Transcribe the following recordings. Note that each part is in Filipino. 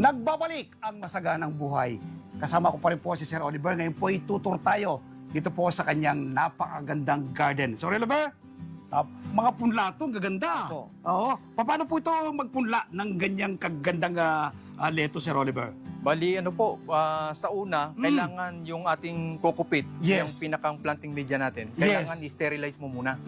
Nagbabalik ang masaganang buhay. Kasama ko pa rin po si Sir Oliver. Ngayon po itutur tayo dito po sa kanyang napakagandang garden. Sir Oliver, mga punla ito, gaganda. Opo. Oo. Paano po ito magpunla ng ganyang kagandang lettuce, Sir Oliver? Bali, ano po, sa una, kailangan yung ating kokopit, Yes. yung pinakang planting media natin, Yes. kailangan i-sterilize mo muna.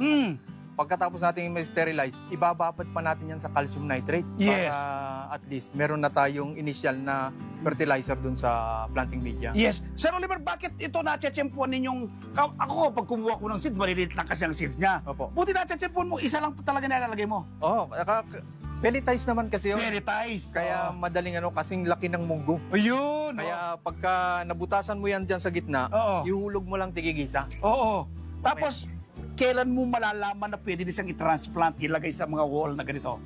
Pagkatapos natin i-sterilize, ibababad pa natin yan sa calcium nitrate. Yes. Para at least meron na tayong initial na fertilizer dun sa planting media. Yes. Sir Oliver, bakit ito na-tsempuan ninyong... Ako, pag kumuha ko ng seed, maliliit lang kasi ang seeds niya. Opo. Buti na-tsempuan mo, isa lang talaga nilalagay mo. Oo, pelletize naman kasi yun. Pelletize. Kaya madaling kasing laki ng munggo. Ayun. Kaya pagka nabutasan mo yan dyan sa gitna, Oo. ihulog mo lang tigigisa. Oo. Tapos, kailan mo malalaman na pwede din siyang i-transplant, ilagay sa mga wall na ganito?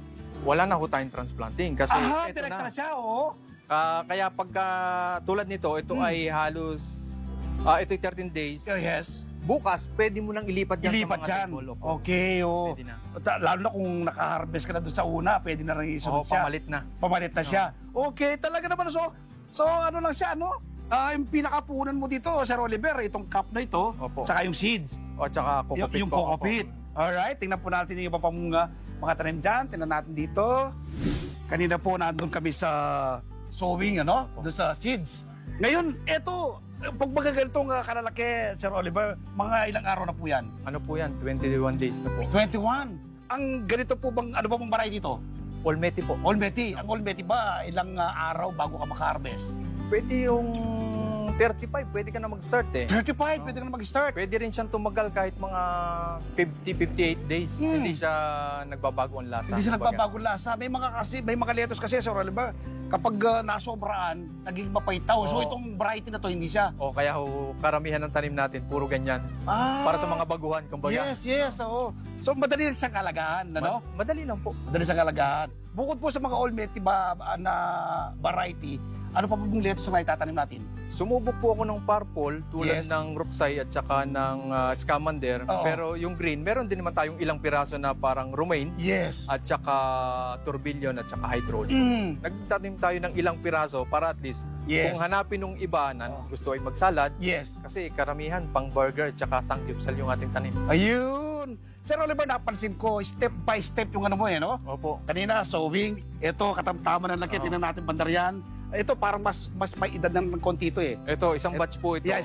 Wala na ho tayong transplanting kasi ito direct na. na siya, oo. Kaya pagka tulad nito, ito ay halos, ito'y 13 days. Oh, yes. Bukas, pwede mo nang ilipat yan Ilipat sa mga dyan. table. Opo. Okay, oo. Pwede na. Lalo na kung naka-harvest ka na doon sa una, pwede na rin Oo, isunod siya. pamalit na. Pamalit na siya. Okay, talaga naman. So ano lang siya, no? Yung pinakapunan mo dito, Sir Oliver, itong cup na ito, Opo. tsaka yung seeds. O, tsaka kokopit Yung po. kokopit. Alright, tingnan po natin yung iba pang mga tanim dyan. Tingnan natin dito. Kanina po nandun kami sa sowing, ano? Doon sa seeds. Ngayon, eto, pag magaganitong kalalaki, Sir Oliver, mga ilang araw na po yan? Ano po yan? 21 days na po. 21. Ang ganito po bang, ano ba bang variety dito? Olmeti po. Olmeti. Ang Olmeti ba, ilang araw bago ka maka-harvest? Pwede yung 35, pwede ka na mag-start eh. 35, pwede ka na mag-start. Pwede rin siyang tumagal kahit mga 50, 58 days. Hindi siya nagbabago ang lasa. Hindi siya Kumbaga. nagbabago lasa. May mga lettuce kasi, Sir Oliver, kapag nasobraan, naging mapaytaw. So Oo. itong variety na to, hindi siya. O kaya karamihan ng tanim natin, puro ganyan. Para sa mga baguhan, kumbaga. Yes, oo. So madali sa kalagahan, ano? Madali lang po. Madali sa kalagahan. Bukod po sa mga Olmeti na variety, ano pa po bang lettuce na itatanim natin? Sumubok po ako ng purple tulad Yes. ng Rupsai at saka ng Scamander. Oo. Pero yung green, meron din naman tayong ilang piraso na parang romaine Yes. at saka tourbillon at saka hydraulic. Nagtanim tayo ng ilang piraso para at least Yes. kung hanapin ng iba na gusto ay magsalad, Yes. kasi karamihan pang burger at saka sangyupsal yung ating tanim. Ayun. Sir Oliver, napansin ko, step by step yung ano mo eh, no? Opo. Kanina, sowing. Ito, katamtaman ng laki. Oo. Tingnan natin bandaryan. Ito, parang mas may edad ng konti ito eh. Ito, isang batch po ito. Yeah,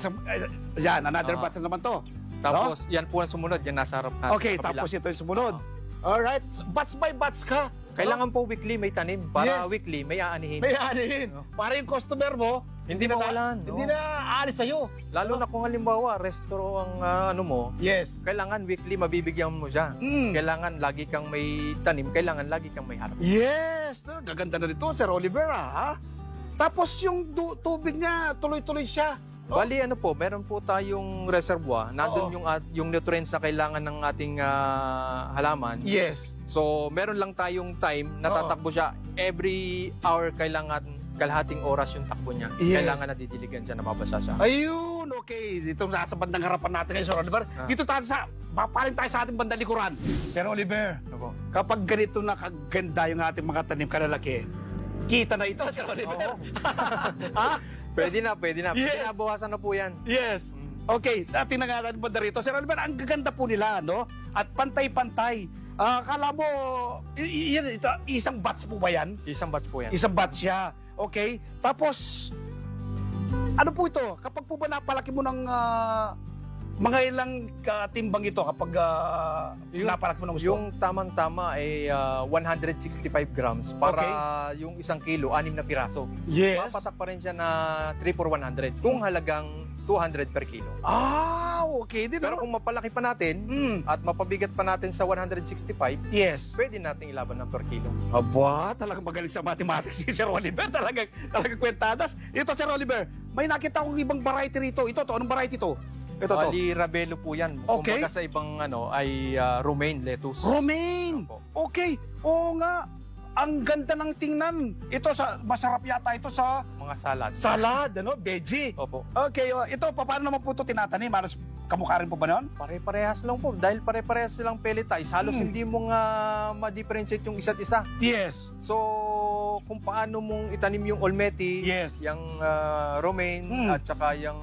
yan, another Oo. batch na naman to. Tapos, yan po ang sumunod, yan nasa harap natin. Okay, sa kabila. tapos ito yung sumunod. Alright, batch by batch ka. Kailangan po weekly may tanim para Yes. weekly may aanihin. May aanihin. Para yung customer mo, Hindi mawalan. Hindi no? na aalis sa'yo. Lalo na kung halimbawa, resto ang ano mo, Yes. kailangan weekly mabibigyan mo siya. Kailangan lagi kang may tanim, kailangan lagi kang may harap. Yes. Gaganda na nito, Sir Oliver, ha? Tapos yung tubig niya, tuloy-tuloy siya. Bali ano po, meron po tayong reservoir. Nandun yung nutrients na kailangan ng ating halaman. Yes. So, meron lang tayong time na Oo. tatakbo siya. Every hour kailangan kalahating oras yung takbo niya. Yes. Kailangan nadidiligan siya, nababasa siya. Ayun, okay. Dito sa bandang harapan natin ngayon, Sir Oliver. Dito tayo papaling tayo sa ating bandang likuran. Sir Oliver, Ano po? kapag ganito na kaganda yung ating mga tanim kalalaki, kita na ito, Sir Oliver. Oo. Ha? Pwede na. Yes. Pinabawasan na po yan. Yes. Okay, tingnan nga natin banda rito. Sir Oliver, ang gaganda po nila, no? At pantay-pantay. Kala mo, ito, isang batch po ba yan? Isang batch po yan. Isang batch siya. Okay? Tapos, ano po ito? Kapag po ba napalaki mo ng mga ilang timbang ito kapag napalaki mo ng gusto? Yung tamang-tama ay 165 grams para yung isang kilo, 6 na piraso. Yes. Mapatak pa rin siya na 3 for 100 kung halagang 200 per kilo. Okay. Di Pero naman. kung mapalaki pa natin at mapabigat pa natin sa 165, Yes. pwede nating ilaban ng per kilo. Aba, talagang magaling sa mathematics si Sir Oliver. Talagang kwentadas. Ito, Sir Oliver, may nakita akong ibang variety rito. Ito, anong variety to? Ito to. Bali, Rabelo po yan. Okay. Kumbaga sa ibang ay romaine lettuce. Romaine. Opo. Okay. Oo nga. ang ganda ng tingnan. Ito masarap yata ito sa Mga salad. salad, ano, veggie. Opo. Okay, ito paano naman po ito tinatanim? Halos kamukha rin po ba noon? Pare-parehas lang po. Dahil pare-parehas silang pelletize, halos hindi mo nga ma-differentiate yung isa't isa. Yes. So, kung paano mong itanim yung olmeti, Yes. yung romaine, at saka yung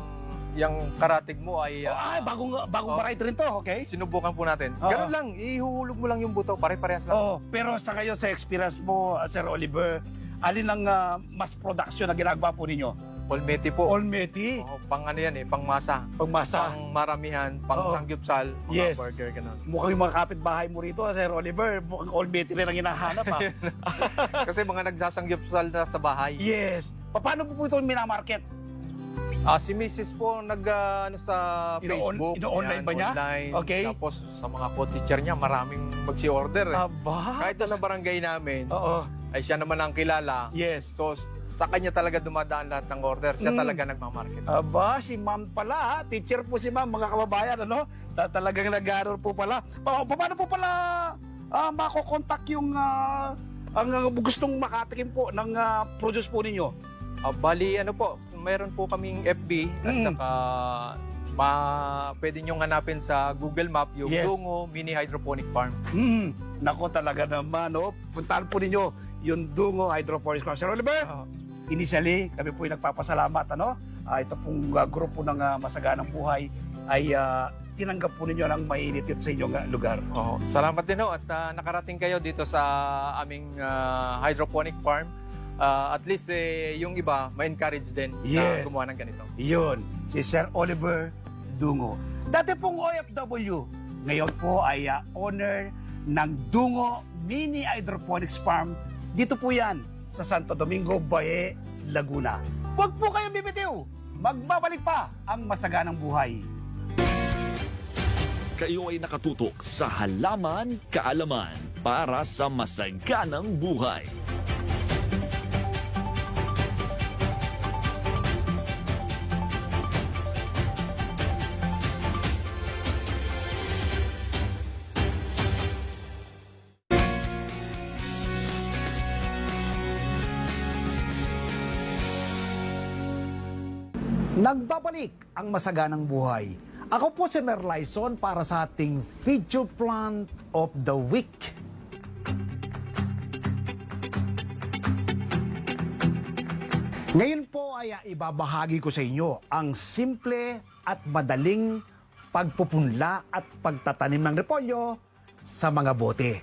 karatig mo ay bagong oh. variety rin to, okay? sinubukan po natin. Oo. Ganun lang, ihuhulog mo lang yung buto, pare-parehas lang. Oo, pero sa kayo, sa experience mo, Sir Oliver, alin ang mas production na ginagawa po ninyo? Olmeti po. Olmeti, Pang ano yan pang masa. pagmasa. Pang maramihan, pang Oo. sangyupsal, mga Yes. burger, ganun. Mukhang yung mga kapitbahay mo rito, Sir Oliver, mukhang Olmeti rin ang hinahanap. Kasi mga nagsasangyupsal na sa bahay. Yes. Paano po ito minamarket? Si Mrs. po sa Facebook. Ino-online yan, ba niya? Online. Okay. Tapos sa mga co-teacher niya, maraming magsi-order. Aba. Kahit doon sa barangay namin, Oo. ay siya naman ang kilala. Yes. So, sa kanya talaga dumadaan lahat ng order. Siya talaga nagmamarket. Aba, si ma'am pala, teacher po si ma'am, mga kababayan, ano? Talagang nag-aaral po pala. Paano po pala makokontak yung ang gustong makatikim po ng produce po ninyo? Bali, mayroon po kaming FB at saka pwede nyo hanapin sa Google Map yung Yes. Dungo Mini Hydroponic Farm. Nako talaga naman, no? Puntahan po ninyo yung Dungo Hydroponics Farm. Sir Oliver, initially, kami po yung nagpapasalamat, ano? Ito pong grupo ng Masaganang Buhay ay tinanggap po ninyo ng mainit sa inyong lugar. Salamat din at nakarating kayo dito sa aming hydroponic farm. At least yung iba ma-encourage din na Yes. gumawa ng ganito. Yun, si Sir Oliver Dungo. Dati pong OFW, ngayon po ay owner ng Dungo Mini Hydroponics Farm. Dito po yan sa Santo Domingo, Baye, Laguna. Huwag po kayong bibitiw. Magbabalik pa ang Masaganang Buhay. Kayo ay nakatutok sa Halaman Kaalaman para sa Masaganang Buhay. Nagbabalik ang Masaganang Buhay. Ako po si Merlyson para sa ating Feature Plant of the Week. Ngayon po ay ibabahagi ko sa inyo ang simple at madaling pagpupunla at pagtatanim ng repolyo sa mga bote.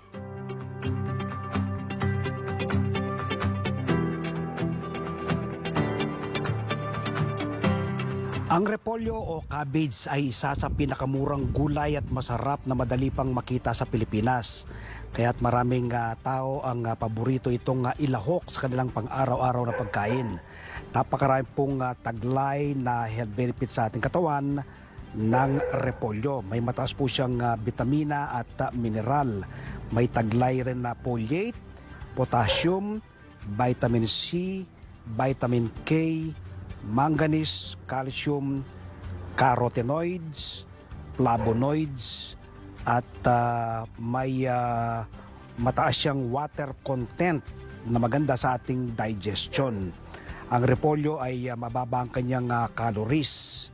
Ang repolyo o cabbage ay isa sa pinakamurang gulay at masarap na madali pang makita sa Pilipinas. Kaya't maraming tao ang paborito itong ilahok sa kanilang pang-araw-araw na pagkain. Napakarami pong taglay na health benefits sa ating katawan ng repolyo. May mataas po siyang bitamina at mineral. May taglay rin na folate, potassium, vitamin C, vitamin K, manganese, calcium, carotenoids, flavonoids, at may mataas siyang water content na maganda sa ating digestion. Ang repolyo ay mababa ang kanyang calories.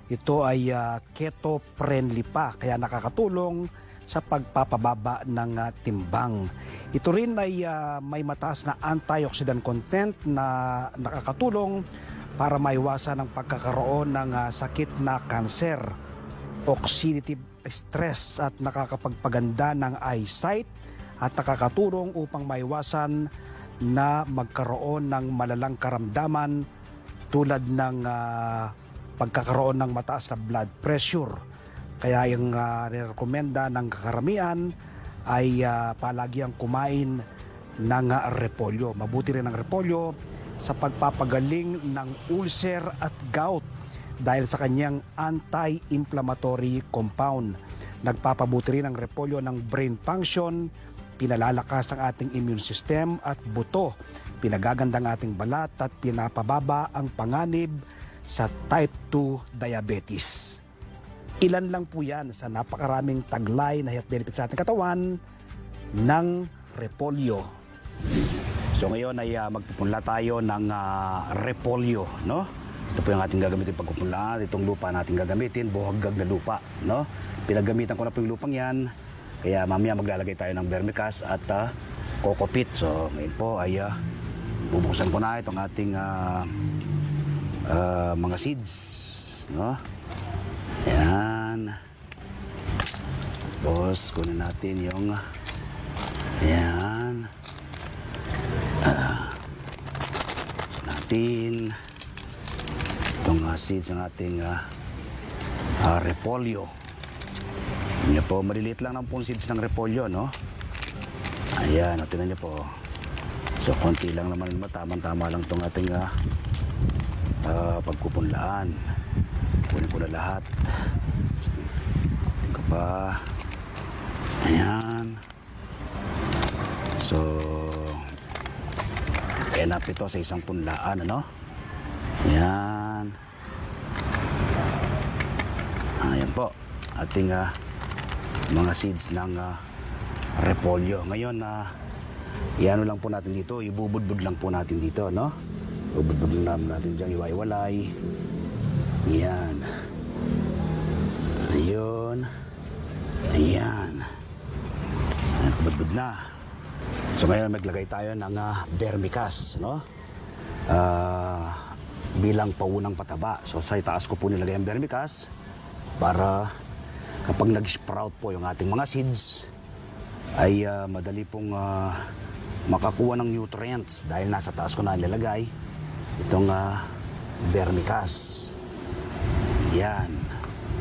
Ito ay keto-friendly pa, kaya nakakatulong sa pagpapababa ng timbang. Ito rin ay may mataas na antioxidant content na nakakatulong para maiwasan ang pagkakaroon ng sakit na kanser, oxidative stress at nakakapagpaganda ng eyesight at nakakatulong upang maiwasan na magkaroon ng malalang karamdaman tulad ng pagkakaroon ng mataas na blood pressure. Kaya yung nirekomenda ng karamihan ay palagi ang kumain ng repolyo. Mabuti rin ang repolyo sa pagpapagaling ng ulcer at gout dahil sa kanyang anti-inflammatory compound. Nagpapabuti rin ang repolyo ng brain function, pinalalakas ang ating immune system at buto, pinagaganda ang ating balat at pinapababa ang panganib sa type 2 diabetes. Ilan lang po yan sa napakaraming taglay na health benefits sa ating katawan ng repolyo. So ngayon ay magpupunla tayo ng repolyo, no? Ito po yung ating gagamitin pagpupunlaan. Itong lupa natin gagamitin, buhaggag na lupa, no? Pinagamitan ko na po yung lupang yan. Kaya mamaya maglalagay tayo ng vermicast at coco peat. So ngayon po ay bubuksan ko na itong ating mga seeds, no? Ayan. Tapos kunin natin yung ayan. Natin itong seeds ng ating repolyo. Yan po, maliliit lang ng pong seeds ng repolyo, no? Ayan, tingnan niyo po. So, konti lang naman, tamang-tama lang itong ating pagkupunlaan. Kunin ko na lahat. Tingnan ko pa. Ayan. So, enough ito sa isang punlaan, ano? Ayan. Ayan po. Ating mga seeds ng repolyo. Ngayon, iano lang po natin dito, ibubudbud lang po natin dito, no? Ibubudbud lang natin dyan, iwaiwalay. Ayan. Ayun. Ayan. Ayan, kubudbud na. So ngayon, maglagay tayo ng vermicast, no? Bilang paunang pataba. So sa itaas ko po nilagay ang vermicast para kapag nag-sprout po yung ating mga seeds ay madali pong makakuha ng nutrients dahil nasa taas ko na nilagay itong vermicast. Yan.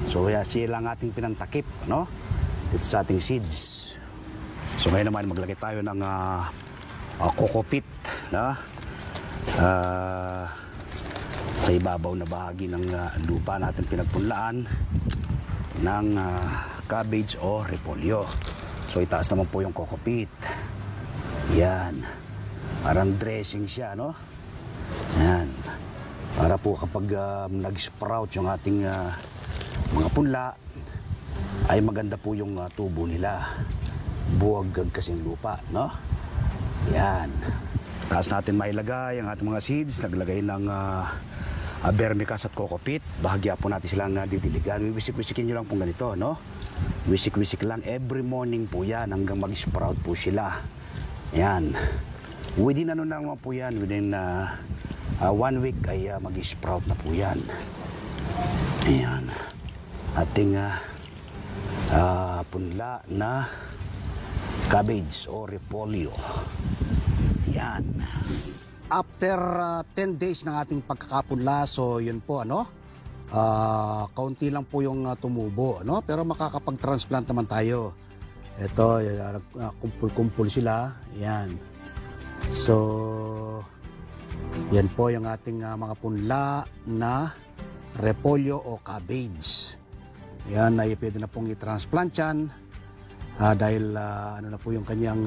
So sila ang ating pinantakip, no? Dito sa ating seeds. So ngayon naman maglagay tayo ng coco peat, no? Sa ibabaw na bahagi ng lupa natin pinagpunlaan ng cabbage o repolyo. So itaas naman po yung coco peat. Yan. Parang dressing siya, no? Yan. Para po kapag nag-sprout yung ating mga punla, ay maganda po yung tubo nila. Buhaggag kasing lupa, no? Yan. Taas natin mailagay ang ating mga seeds. Naglagay ng vermicast at coco peat. Bahagya po natin silang didiligan. Wisik-wisikin nyo lang po ganito, no? Wisik-wisik lang. Every morning po yan hanggang mag-sprout po sila. Yan. Within ano naman po yan, within 1 week ay mag-sprout na po yan. Ayan. Ating punla na cabbage o repolyo. Yan. After 10 days ng ating pagkakapunla, so yun po, ano? Kaunti lang po yung tumubo, no? Pero makakapag-transplant naman tayo. Ito, kumpul-kumpul sila. Yan. So, yan po yung ating mga punla na repolyo o cabbage. Yan, ay pwede na pong i-transplant yan. Dahil ano na po yung kanyang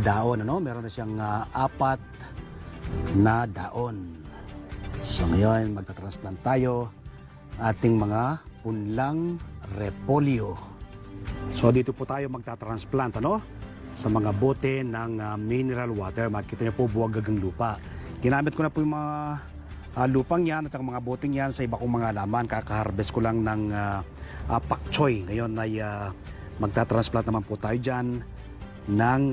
daon, ano? Meron na siyang 4 na daon. So ngayon, magta-transplant tayo ating mga punlang repolyo. So dito po tayo magta-transplant, ano? Sa mga bote ng mineral water. Makikita niyo po buwagag ang lupa. Ginamit ko na po yung mga lupang yan at ang mga boteng yan sa iba kong mga laman. Kaka-harvest ko lang ng pak choy. Ngayon ay magta-transplant naman po tayo dyan ng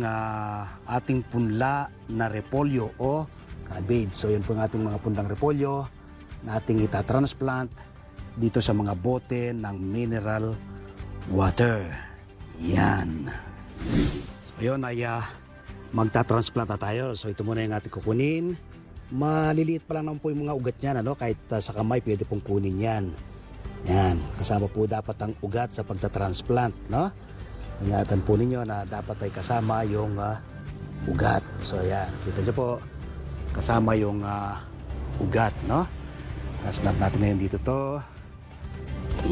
ating punla na repolyo o cabbage. So yan po ang ating mga punlang repolyo na ating itatransplant dito sa mga bote ng mineral water. Yan. So yun ay magta-transplant na tayo. So ito muna yung ating kukunin. Maliliit pa lang naman po yung mga ugat niyan, ano? Kahit sa kamay pwede pong kunin yan. Yan. Kasama po dapat ang ugat sa pagta-transplant, no? Ingatan po ninyo na dapat ay kasama yung ugat. So yan, kita nyo po, kasama yung ugat, no? Transplant natin na yun dito to.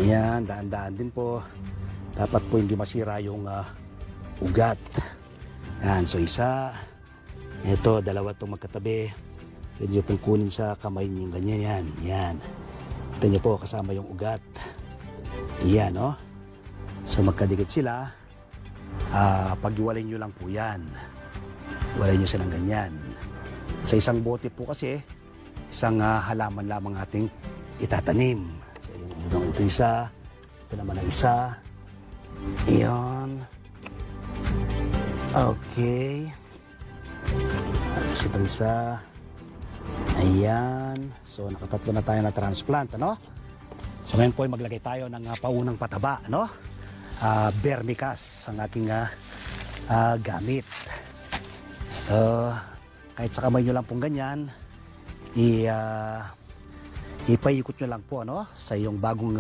Yan, daan-daan din po. Dapat po hindi masira yung ugat. Yan, so isa. Ito, dalawa itong magkatabi. Pwede nyo pong kunin sa kamay nyo, ganyan yan. Yan. Kita nyo po, kasama yung ugat. Yan, no? So magkadikit sila. Pag-iwalay nyo lang po yan. Walay nyo silang ganyan. Sa isang bote po kasi, isang halaman lamang ating itatanim. So, ito isa, ito naman ang isa. Iyon. Okay. Tapos itong isa. Ayan. So, nakatatlo na tayo na transplant, ano? So, ngayon po ay maglagay tayo ng paunang pataba, ano? Vermicast ang aking gamit. Kahit sa kamay nyo lang pong ganyan, ipaikot nyo lang po, ano? Sa iyong bagong